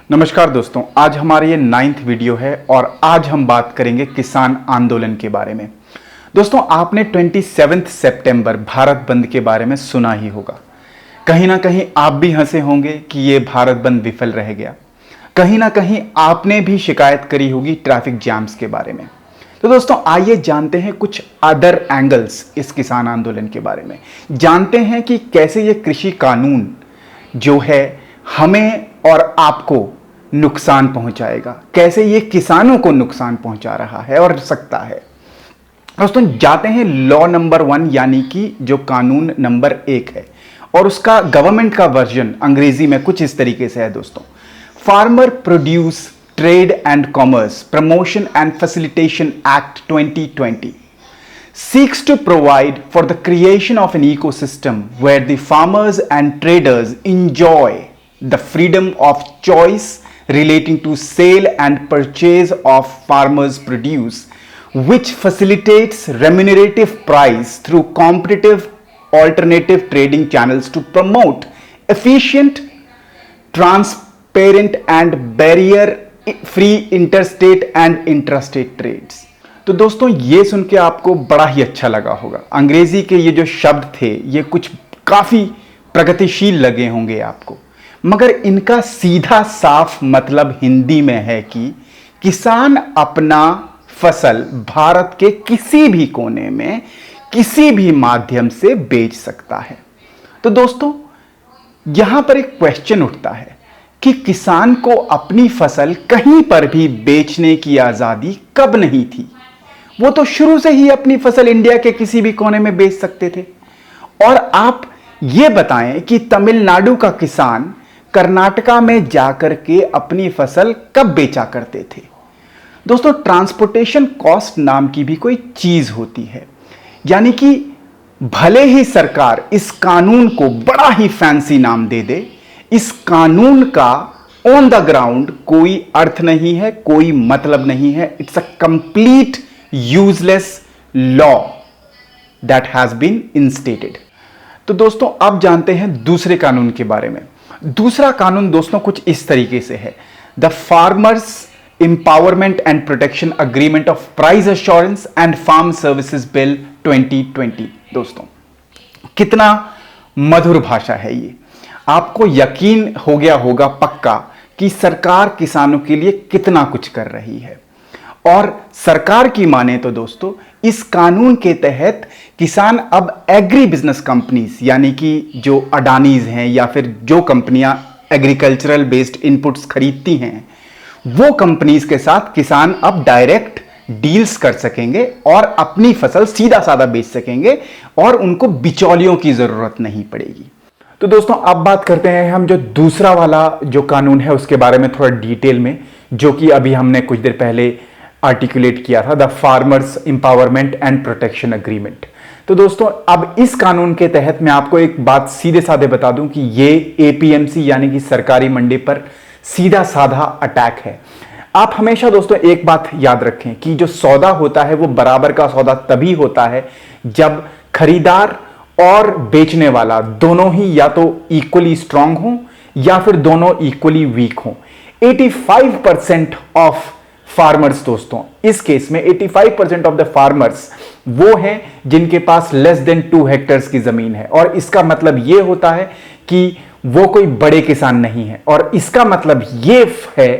नमस्कार दोस्तों, आज हमारा ये 9th वीडियो है और आज हम बात करेंगे किसान आंदोलन के बारे में। दोस्तों, आपने 27 सितंबर भारत बंद के बारे में सुना ही होगा। कहीं ना कहीं आप भी हंसे होंगे कि ये भारत बंद विफल रह गया। कहीं ना कहीं आपने भी शिकायत करी होगी ट्रैफिक जैम्स के बारे में। तो दोस्तों, आइए जानते हैं कुछ अदर एंगल्स इस किसान आंदोलन के बारे में। जानते हैं कि कैसे ये कृषि कानून जो है हमें और आपको नुकसान पहुंचाएगा, कैसे ये किसानों को नुकसान पहुंचा रहा है और सकता है। दोस्तों, जाते हैं लॉ नंबर 1 यानी कि जो कानून नंबर 1 है और उसका गवर्नमेंट का वर्जन अंग्रेजी में कुछ इस तरीके से है। दोस्तों, farmer produce trade and commerce promotion and facilitation act 2020 seeks to provide for the creation of an ecosystem where the farmers and traders enjoy the freedom of choice relating to sale and purchase of farmers' produce, which facilitates remunerative price through competitive alternative trading channels to promote efficient, transparent and barrier-free interstate and intrastate trades। तो दोस्तों, ये सुन के आपको बड़ा ही अच्छा लगा होगा। अंग्रेजी के ये जो शब्द थे ये कुछ काफी प्रगतिशील लगे होंगे आपको, मगर इनका सीधा साफ मतलब हिंदी में है कि किसान अपना फसल भारत के किसी भी कोने में किसी भी माध्यम से बेच सकता है। तो दोस्तों, यहां पर एक क्वेश्चन उठता है कि किसान को अपनी फसल कहीं पर भी बेचने की आजादी कब नहीं थी? वो तो शुरू से ही अपनी फसल इंडिया के किसी भी कोने में बेच सकते थे। और आप ये बताएं कि तमिलनाडु का किसान कर्नाटका में जाकर के अपनी फसल कब बेचा करते थे? दोस्तों, ट्रांसपोर्टेशन कॉस्ट नाम की भी कोई चीज होती है, यानी कि भले ही सरकार इस कानून को बड़ा ही फैंसी नाम दे दे, इस कानून का ऑन द ग्राउंड कोई अर्थ नहीं है, कोई मतलब नहीं है। It's a complete useless law that has been instated. तो दोस्तों, अब जानते हैं दूसरे कानून के बारे में। दूसरा कानून दोस्तों कुछ इस तरीके से है, the farmers empowerment and protection agreement of price assurance and farm services bill 2020। दोस्तों, कितना मधुर भाषा है ये। आपको यकीन हो गया होगा पक्का कि सरकार किसानों के लिए कितना कुछ कर रही है। और सरकार की माने तो दोस्तों, इस कानून के तहत किसान अब एग्री बिजनेस कंपनीज यानी कि जो अडानीज हैं या फिर जो कंपनियां एग्रीकल्चरल बेस्ड इनपुट्स खरीदती हैं, वो कंपनीज के साथ किसान अब डायरेक्ट डील्स कर सकेंगे और अपनी फसल सीधा साधा बेच सकेंगे और उनको बिचौलियों की जरूरत नहीं पड़ेगी। तो दोस्तों, अब बात करते हैं हम जो दूसरा वाला जो कानून है उसके बारे में थोड़ा डिटेल में, जो कि अभी हमने कुछ देर पहले आर्टिकुलेट किया था, the farmers empowerment and protection agreement. तो दोस्तों, अब इस कानून के तहत मैं आपको एक बात सीधे साधे बता दूं कि ये एपीएमसी यानी कि सरकारी मंडी पर सीधा साधा अटैक है। आप हमेशा दोस्तों एक बात याद रखें कि जो सौदा होता है वो बराबर का सौदा तभी होता है जब खरीदार और बेचने वाला दोनों ही या तो इक्वली स्ट्रांग हो या फिर दोनों इक्वली वीक हो। 85% ऑफ फार्मर्स दोस्तों, इस केस में 85% ऑफ द फार्मर्स वो हैं जिनके पास लेस देन 2 हेक्टेयर्स की जमीन है। और इसका मतलब यह होता है कि वो कोई बड़े किसान नहीं है। और इसका मतलब यह है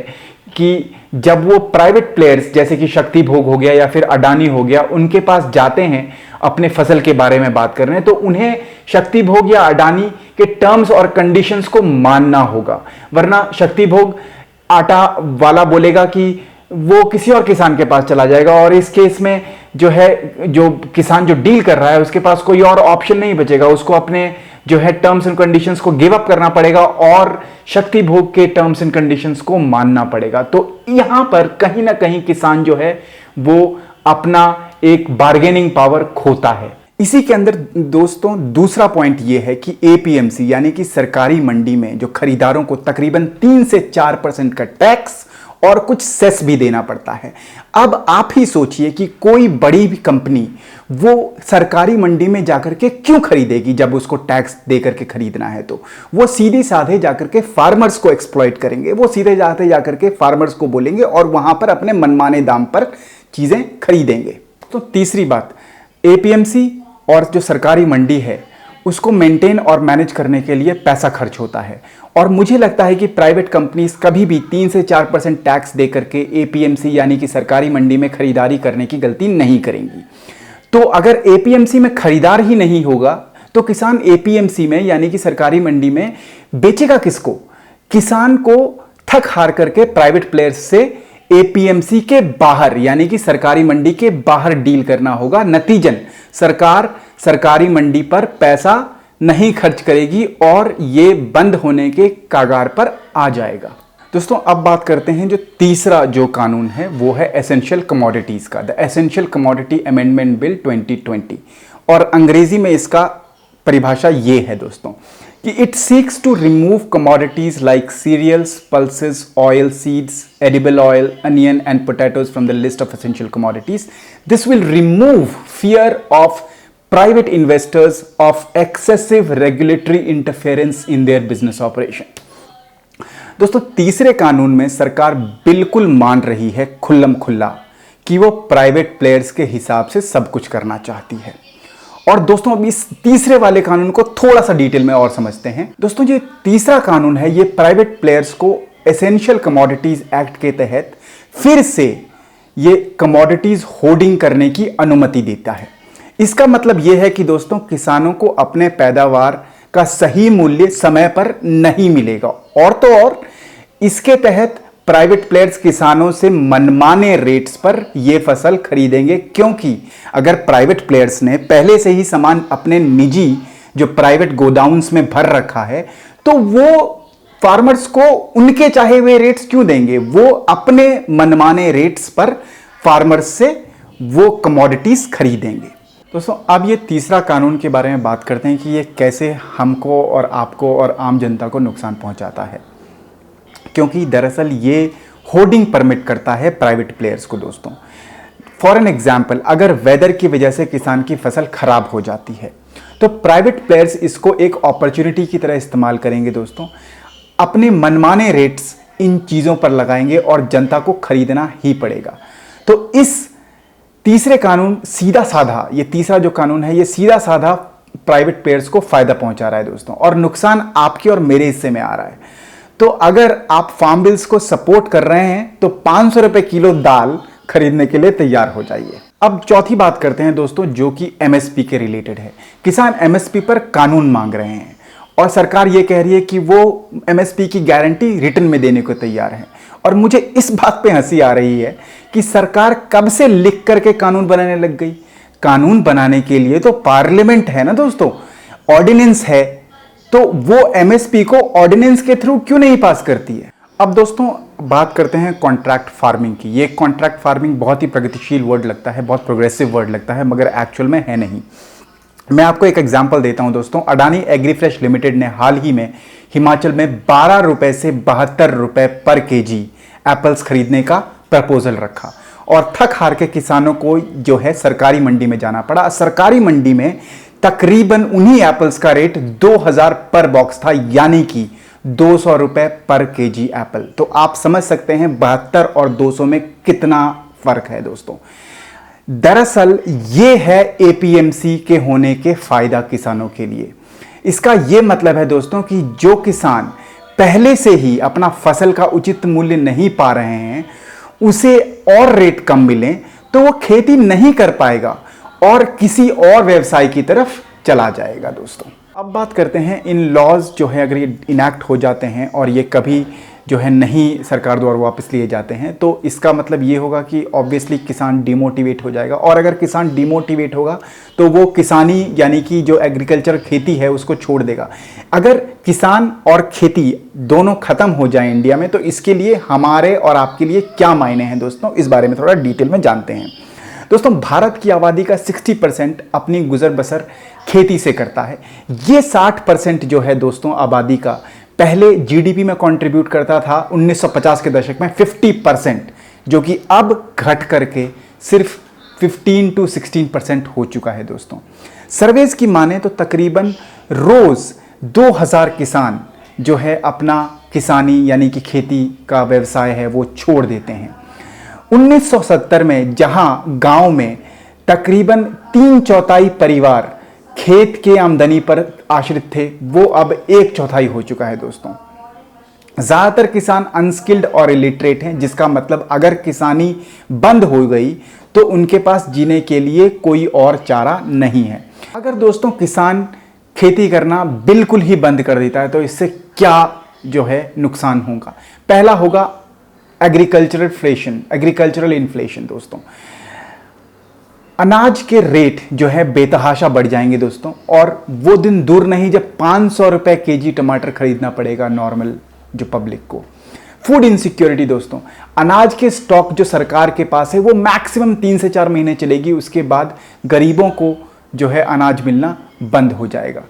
कि जब वो प्राइवेट प्लेयर्स जैसे कि शक्ति भोग हो गया या फिर अडानी हो गया, उनके पास जाते हैं अपने फसल के बारे में बात कर रहे हैं, तो उन्हें शक्ति भोग या अडानी के टर्म्स और कंडीशंस को मानना होगा। वरना शक्ति भोग आटा वाला बोलेगा कि वो किसी और किसान के पास चला जाएगा और इस केस में जो है जो किसान जो डील कर रहा है उसके पास कोई और ऑप्शन नहीं बचेगा, उसको अपने जो है टर्म्स एंड कंडीशंस को गिव अप करना पड़ेगा और शक्ति भोग के टर्म्स एंड कंडीशंस को मानना पड़ेगा। तो यहां पर कहीं ना कहीं किसान जो है वो अपना एक बार्गेनिंग पावर खोता है। इसी के अंदर दोस्तों दूसरा पॉइंट यह है कि एपीएमसी यानी कि सरकारी मंडी में जो खरीदारों को तकरीबन 3 से 4% का टैक्स और कुछ सेस भी देना पड़ता है। अब आप ही सोचिए कि कोई बड़ी भी कंपनी वो सरकारी मंडी में जाकर के क्यों खरीदेगी, जब उसको टैक्स दे करके खरीदना है तो वो सीधे साधे जाकर के फार्मर्स को एक्सप्लॉइट करेंगे, वो सीधे साधे जाकर के फार्मर्स को बोलेंगे और वहां पर अपने मनमाने दाम पर चीजें खरीदेंगे। तो तीसरी बात, एपीएमसी और जो सरकारी मंडी है उसको मेंटेन और मैनेज करने के लिए पैसा खर्च होता है, और मुझे लगता है कि प्राइवेट कंपनीज कभी भी 3 से 4% टैक्स दे करके एपीएमसी यानी कि सरकारी मंडी में खरीदारी करने की गलती नहीं करेंगी। तो अगर एपीएमसी में खरीदार ही नहीं होगा तो किसान एपीएमसी में यानी कि सरकारी मंडी में बेचेगा किसको? किसान को थक हार करके प्राइवेट प्लेयर्स से एपीएमसी के बाहर यानी कि सरकारी मंडी के बाहर डील करना होगा। नतीजन सरकार सरकारी मंडी पर पैसा नहीं खर्च करेगी और ये बंद होने के कागार पर आ जाएगा। दोस्तों अब बात करते हैं जो तीसरा जो कानून है वो है एसेंशियल कमोडिटीज का, the essential commodity amendment bill 2020, और अंग्रेजी में इसका परिभाषा ये है दोस्तों कि it seeks to remove commodities like cereals, pulses, oil, seeds, edible oil, onion and potatoes from the list of essential commodities. This will remove fear of private investors of excessive regulatory interference in their business operation. दोस्तों तीसरे कानून में सरकार बिल्कुल मान रही है खुल्लम खुल्ला कि वो प्राइवेट प्लेयर्स के हिसाब से सब कुछ करना चाहती है। और दोस्तों अब इस तीसरे वाले कानून को थोड़ा सा डिटेल में और समझते हैं। दोस्तों ये तीसरा कानून है, ये प्राइवेट प्लेयर्स को एसेंशियल कमोडिटीज एक्ट के तहत फिर से ये कमोडिटीज होर्डिंग करने की अनुमति देता है। इसका मतलब यह है कि दोस्तों किसानों को अपने पैदावार का सही मूल्य समय पर नहीं मिलेगा, और तो और इसके तहत प्राइवेट प्लेयर्स किसानों से मनमाने रेट्स पर यह फसल खरीदेंगे, क्योंकि अगर प्राइवेट प्लेयर्स ने पहले से ही सामान अपने निजी जो प्राइवेट गोडाउन्स में भर रखा है तो वो फार्मर्स को उनके चाहे हुए रेट्स क्यों देंगे, वो अपने मनमाने रेट्स पर फार्मर्स से वो कमोडिटीज खरीदेंगे। दोस्तों अब ये तीसरा कानून के बारे में बात करते हैं कि ये कैसे हमको और आपको और आम जनता को नुकसान पहुंचाता है, क्योंकि दरअसल ये होर्डिंग परमिट करता है प्राइवेट प्लेयर्स को। दोस्तों फॉर एन एग्जाम्पल, अगर वेदर की वजह से किसान की फसल खराब हो जाती है तो प्राइवेट प्लेयर्स इसको एक अपॉर्चुनिटी की तरह इस्तेमाल करेंगे। दोस्तों अपने मनमाने रेट्स इन चीज़ों पर लगाएंगे और जनता को खरीदना ही पड़ेगा। तो इस तीसरे कानून सीधा साधा, ये तीसरा जो कानून है ये सीधा साधा प्राइवेट प्लेयर्स को फायदा पहुंचा रहा है दोस्तों, और नुकसान आपके और मेरे हिस्से में आ रहा है। तो अगर आप फार्म बिल्स को सपोर्ट कर रहे हैं तो 500 रुपए किलो दाल खरीदने के लिए तैयार हो जाइए। अब चौथी बात करते हैं दोस्तों जो कि एमएसपी के रिलेटेड है। किसान एमएसपी पर कानून मांग रहे हैं और सरकार ये कह रही है कि वो एमएसपी की गारंटी रिटर्न में देने को तैयार है। और मुझे इस बात पे हंसी आ रही है कि सरकार कब से लिख करके कानून बनाने लग गई। कानून बनाने के लिए तो पार्लियामेंट है ना दोस्तों, ऑर्डिनेंस है, तो वो एमएसपी को ऑर्डिनेंस के थ्रू क्यों नहीं पास करती है। अब दोस्तों बात करते हैं कॉन्ट्रैक्ट फार्मिंग की। ये कॉन्ट्रैक्ट फार्मिंग बहुत ही प्रगतिशील वर्ड लगता है, बहुत प्रोग्रेसिव वर्ड लगता है, मगर एक्चुअल में है नहीं। मैं आपको एक एग्जांपल देता हूं दोस्तों। अडानी एग्रीफ्रेश लिमिटेड ने हाल ही में हिमाचल में 12 रुपए से 72 रुपए पर केजी एप्पल्स खरीदने का प्रपोजल रखा और थक हार के किसानों को जो है सरकारी मंडी में जाना पड़ा। सरकारी मंडी में तकरीबन उन्हीं एप्पल्स का रेट 2000 पर बॉक्स था, यानी कि 200 रुपए पर केजी एप्पल। तो आप समझ सकते हैं 72 और 200 में कितना फर्क है दोस्तों। दरअसल ये है एपीएमसी के होने के फायदा किसानों के लिए। इसका यह मतलब है दोस्तों कि जो किसान पहले से ही अपना फसल का उचित मूल्य नहीं पा रहे हैं, उसे और रेट कम मिले तो वो खेती नहीं कर पाएगा और किसी और व्यवसाय की तरफ चला जाएगा दोस्तों। अब बात करते हैं इन लॉज जो है अगर ये इनैक्ट हो जाते हैं और ये कभी जो है नहीं सरकार द्वारा वापस लिए जाते हैं तो इसका मतलब ये होगा कि ऑब्वियसली किसान डिमोटिवेट हो जाएगा। और अगर किसान डिमोटिवेट होगा तो वो किसानी यानी कि जो एग्रीकल्चर खेती है उसको छोड़ देगा। अगर किसान और खेती दोनों खत्म हो जाए इंडिया में तो इसके लिए हमारे और आपके लिए क्या मायने हैं दोस्तों, इस बारे में थोड़ा डिटेल में जानते हैं। दोस्तों भारत की आबादी का 60% अपनी गुजर बसर खेती से करता है। ये 60% जो है दोस्तों आबादी का पहले जीडीपी में कंट्रीब्यूट करता था 1950 के दशक में 50%, जो कि अब घट करके सिर्फ 15 to 16% हो चुका है दोस्तों। सर्वेज की माने तो तकरीबन रोज 2000 किसान जो है अपना किसानी यानी कि खेती का व्यवसाय है वो छोड़ देते हैं। 1970 में जहां गांव में तकरीबन 3/4 परिवार खेत के आमदनी पर आश्रित थे, वो अब 1/4 हो चुका है दोस्तों। ज्यादातर किसान अनस्किल्ड और इलिटरेट हैं, जिसका मतलब अगर किसानी बंद हो गई तो उनके पास जीने के लिए कोई और चारा नहीं है। अगर दोस्तों किसान खेती करना बिल्कुल ही बंद कर देता है तो इससे क्या जो है नुकसान होगा। पहला होगा एग्रीकल्चरल इन्फ्लेशन दोस्तों। अनाज के रेट जो है बेतहाशा बढ़ जाएंगे दोस्तों, और वो दिन दूर नहीं जब 500 रुपए केजी टमाटर खरीदना पड़ेगा नॉर्मल जो पब्लिक को। फूड इनसिक्योरिटी दोस्तों, अनाज के स्टॉक जो सरकार के पास है वो मैक्सिमम 3 से 4 महीने चलेगी, उसके बाद गरीबों को जो है अनाज मिलना बंद हो जाएगा।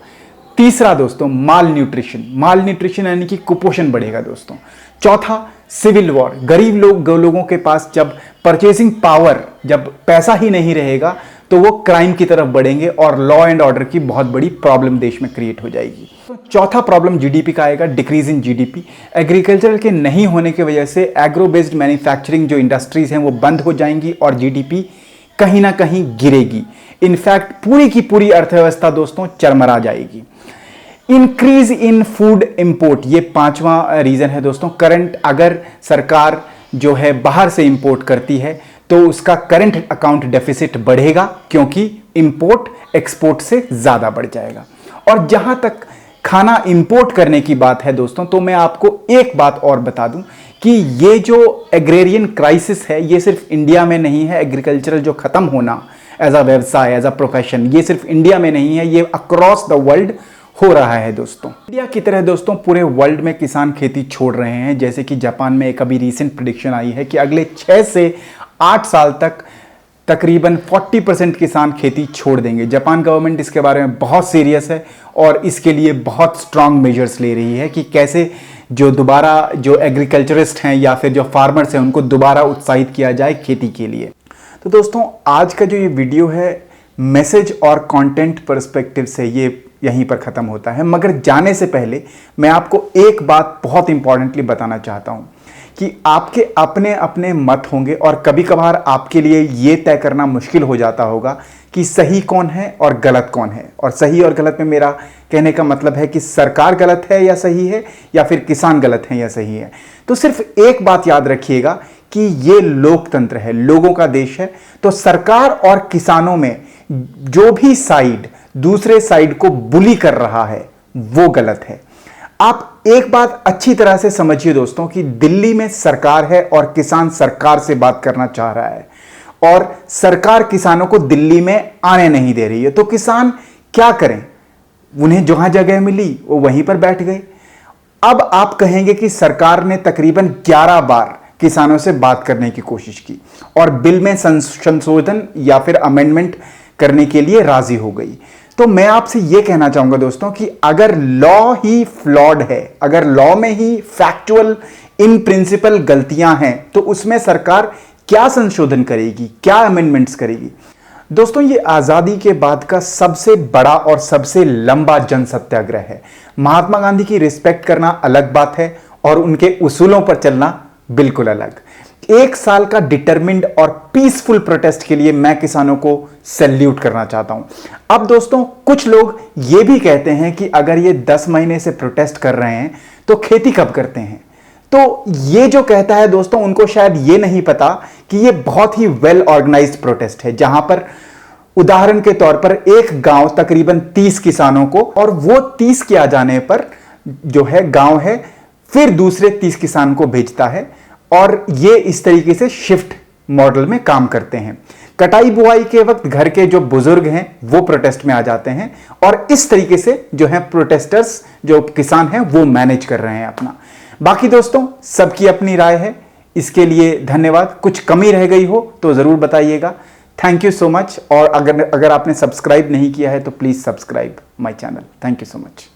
तीसरा दोस्तों माल न्यूट्रिशन यानी कि कुपोषण बढ़ेगा दोस्तों। चौथा सिविल वॉर, गरीब लोगों के पास जब परचेसिंग पावर, जब पैसा ही नहीं रहेगा तो वो क्राइम की तरफ बढ़ेंगे और लॉ एंड ऑर्डर की बहुत बड़ी प्रॉब्लम देश में क्रिएट हो जाएगी। तो चौथा प्रॉब्लम जीडीपी का आएगा, डिक्रीज इन जीडीपी। एग्रीकल्चर के नहीं होने की वजह से एग्रो बेस्ड मैन्युफैक्चरिंग जो इंडस्ट्रीज हैं वो बंद हो जाएंगी और जीडीपी कहीं ना कहीं गिरेगी। इनफैक्ट पूरी की पूरी अर्थव्यवस्था दोस्तों चरमरा जाएगी। इंक्रीज इन फूड इंपोर्ट, ये 5वां रीजन है दोस्तों। करंट अगर सरकार जो है बाहर से इंपोर्ट करती है तो उसका करंट अकाउंट डेफिसिट बढ़ेगा, क्योंकि इंपोर्ट एक्सपोर्ट से ज्यादा बढ़ जाएगा। और जहां तक खाना इंपोर्ट करने की बात है दोस्तों, तो मैं आपको एक बात और बता दूं कि ये जो एग्रेरियन क्राइसिस है ये सिर्फ इंडिया में नहीं है। एग्रीकल्चरल जो खत्म होना एज अ व्यवसाय, एज अ प्रोफेशन, ये सिर्फ इंडिया में नहीं है, ये अक्रॉस द वर्ल्ड हो रहा है दोस्तों। इंडिया की तरह दोस्तों पूरे वर्ल्ड में किसान खेती छोड़ रहे हैं। जैसे कि जापान में एक अभी रीसेंट प्रेडिक्शन आई है कि अगले 6 से 8 साल तक तकरीबन 40% किसान खेती छोड़ देंगे। जापान गवर्नमेंट इसके बारे में बहुत सीरियस है और इसके लिए बहुत स्ट्रांग मेजर्स ले रही है कि कैसे जो दोबारा जो एग्रीकल्चरिस्ट हैं या फिर जो फार्मर्स हैं उनको दोबारा उत्साहित किया जाए खेती के लिए। तो दोस्तों आज का जो ये वीडियो है मैसेज और कंटेंट पर्सपेक्टिव से ये यहीं पर ख़त्म होता है, मगर जाने से पहले मैं आपको एक बात बहुत इंपॉर्टेंटली बताना चाहता हूं कि आपके अपने अपने मत होंगे और कभी कभार आपके लिए ये तय करना मुश्किल हो जाता होगा कि सही कौन है और गलत कौन है। और सही और गलत में मेरा कहने का मतलब है कि सरकार गलत है या सही है, या फिर किसान गलत है या सही है। तो सिर्फ एक बात याद रखिएगा कि ये लोकतंत्र है, लोगों का देश है, तो सरकार और किसानों में जो भी साइड दूसरे साइड को बुली कर रहा है वो गलत है। आप एक बात अच्छी तरह से समझिए दोस्तों कि दिल्ली में सरकार है और किसान सरकार से बात करना चाह रहा है और सरकार किसानों को दिल्ली में आने नहीं दे रही है। तो किसान क्या करें, उन्हें जहां जगह मिली वो वहीं पर बैठ गए। अब आप कहेंगे कि सरकार ने तकरीबन 11 बार किसानों से बात करने की कोशिश की और बिल में संशोधन या फिर अमेंडमेंट करने के लिए राजी हो गई। तो मैं आपसे यह कहना चाहूंगा दोस्तों कि अगर लॉ ही फ्लॉड है, अगर लॉ में ही फैक्चुअल इन प्रिंसिपल गलतियां हैं, तो उसमें सरकार क्या संशोधन करेगी, क्या अमेंडमेंट्स करेगी। दोस्तों ये आजादी के बाद का सबसे बड़ा और सबसे लंबा जन सत्याग्रह है। महात्मा गांधी की रिस्पेक्ट करना अलग बात है और उनके उसूलों पर चलना बिल्कुल अलग। 1 साल का डिटरमिन्ड और पीसफुल प्रोटेस्ट के लिए मैं किसानों को सैल्यूट करना चाहता हूं। अब दोस्तों कुछ लोग ये भी कहते हैं कि अगर ये 10 महीने से प्रोटेस्ट कर रहे हैं तो खेती कब करते हैं। तो ये जो कहता है दोस्तों उनको शायद ये नहीं पता कि ये बहुत ही वेल ऑर्गेनाइज्ड प्रोटेस्ट है, जहां पर उदाहरण के तौर पर एक गांव तकरीबन 30 किसानों को, और वो 30 के आ जाने पर जो है गांव है फिर दूसरे 30 किसान को भेजता है और ये इस तरीके से शिफ्ट मॉडल में काम करते हैं। कटाई बुआई के वक्त घर के जो बुजुर्ग हैं वो प्रोटेस्ट में आ जाते हैं और इस तरीके से जो है प्रोटेस्टर्स जो किसान हैं वो मैनेज कर रहे हैं अपना। बाकी दोस्तों सबकी अपनी राय है, इसके लिए धन्यवाद। कुछ कमी रह गई हो तो जरूर बताइएगा। Thank you so much. और अगर आपने सब्सक्राइब नहीं किया है तो please subscribe my channel. Thank you so much.